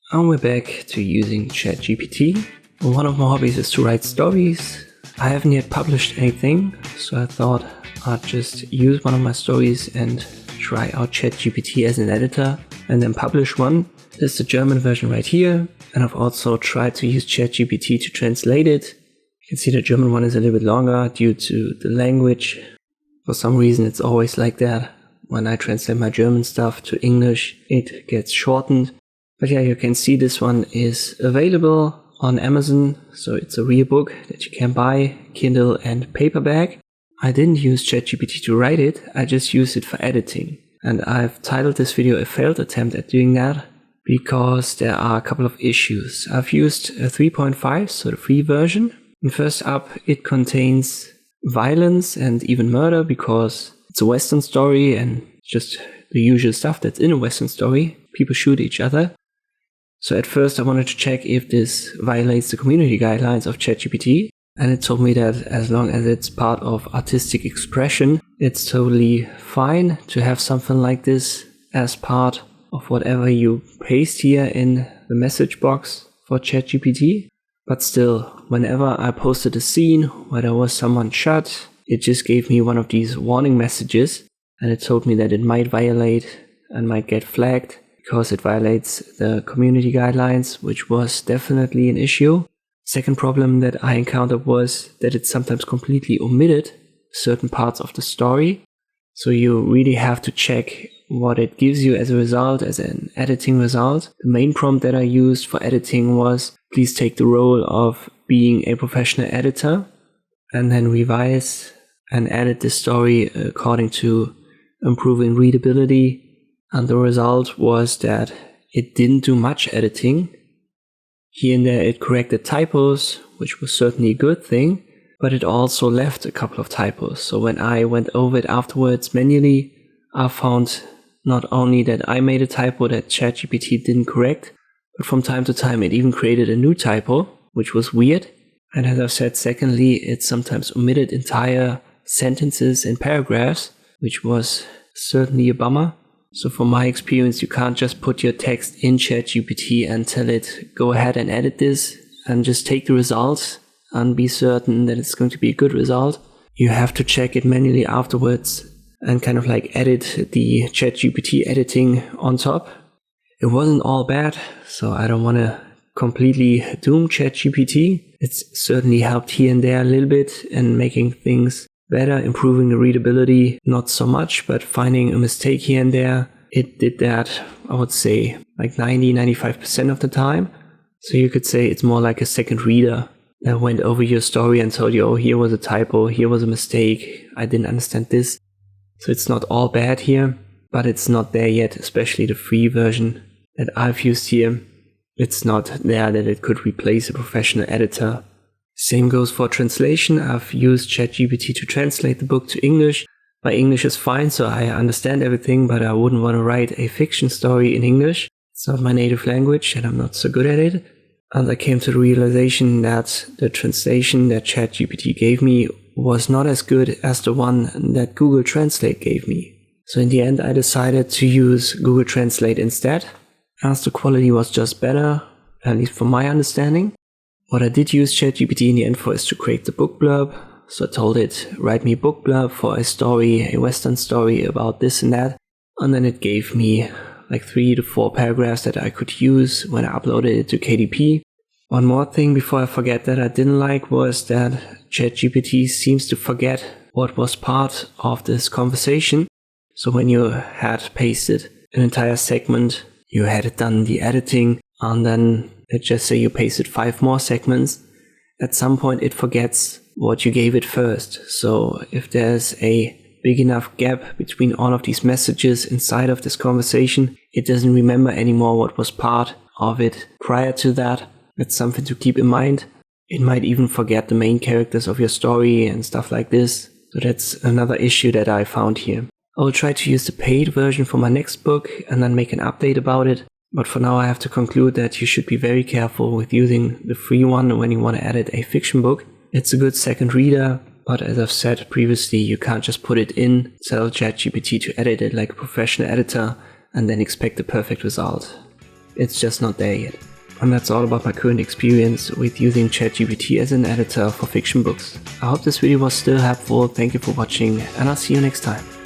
And we're back to using ChatGPT. One of my hobbies is to write stories. I haven't yet published anything, so I thought I'd just use one of my stories and try out ChatGPT as an editor and then publish one. This is the German version right here, and I've also tried to use ChatGPT to translate it. You can see the German one is a little bit longer due to the language. For some reason it's always like that. When I translate my German stuff to English, it gets shortened. But yeah, you can see this one is available on Amazon, so it's a real book that you can buy, Kindle and paperback. I didn't use ChatGPT to write it, I just used it for editing. And I've titled this video a failed attempt at doing that because there are a couple of issues. I've used a 3.5, so the free version. And first up, it contains violence and even murder because it's a Western story and just the usual stuff that's in a Western story. People shoot each other. So at first I wanted to check if this violates the community guidelines of ChatGPT, and it told me that as long as it's part of artistic expression, it's totally fine to have something like this as part of whatever you paste here in the message box for ChatGPT. But still, whenever I posted a scene where there was someone shot, it just gave me one of these warning messages, and it told me that it might violate and might get flagged because it violates the community guidelines, which was definitely an issue. Second problem that I encountered was that it sometimes completely omitted certain parts of the story. So you really have to check what it gives you as a result, as an editing result. The main prompt that I used for editing was, please take the role of being a professional editor, and then revise and edit the story according to improving readability. And the result was that it didn't do much editing. Here and there it corrected typos, which was certainly a good thing, but it also left a couple of typos. So when I went over it afterwards manually, I found not only that I made a typo that ChatGPT didn't correct, but from time to time it even created a new typo, which was weird. And as I've said, secondly, it sometimes omitted entire sentences and paragraphs, which was certainly a bummer. So from my experience, you can't just put your text in ChatGPT and tell it, go ahead and edit this and just take the results and be certain that it's going to be a good result. You have to check it manually afterwards and kind of like edit the ChatGPT editing on top. It wasn't all bad, so I don't want to completely doom ChatGPT. It's certainly helped here and there a little bit in making things better, improving the readability, not so much, but finding a mistake here and there. It did that, I would say, like 90-95% of the time. So you could say it's more like a second reader that went over your story and told you, oh, here was a typo, here was a mistake, I didn't understand this. So it's not all bad here, but it's not there yet, especially the free version that I've used here. It's not there that it could replace a professional editor. Same goes for translation. I've used ChatGPT to translate the book to English. My English is fine, so I understand everything, but I wouldn't want to write a fiction story in English. It's not my native language and I'm not so good at it. And I came to the realization that the translation that ChatGPT gave me was not as good as the one that Google Translate gave me. So in the end, I decided to use Google Translate instead, as the quality was just better, at least from my understanding. What I did use ChatGPT in the end for is to create the book blurb. So I told it, write me a book blurb for a story, a Western story about this and that. And then it gave me like 3 to 4 paragraphs that I could use when I uploaded it to KDP. One more thing before I forget that I didn't like was that ChatGPT seems to forget what was part of this conversation. So when you had pasted an entire segment, you had done the editing, and then let's just say you pasted 5 more segments. At some point it forgets what you gave it first. So if there's a big enough gap between all of these messages inside of this conversation, it doesn't remember anymore what was part of it prior to that. That's something to keep in mind. It might even forget the main characters of your story and stuff like this. So that's another issue that I found here. I will try to use the paid version for my next book and then make an update about it. But for now I have to conclude that you should be very careful with using the free one when you want to edit a fiction book. It's a good second reader, but as I've said previously, you can't just put it in, tell ChatGPT to edit it like a professional editor, and then expect the perfect result. It's just not there yet. And that's all about my current experience with using ChatGPT as an editor for fiction books. I hope this video was still helpful, thank you for watching, and I'll see you next time.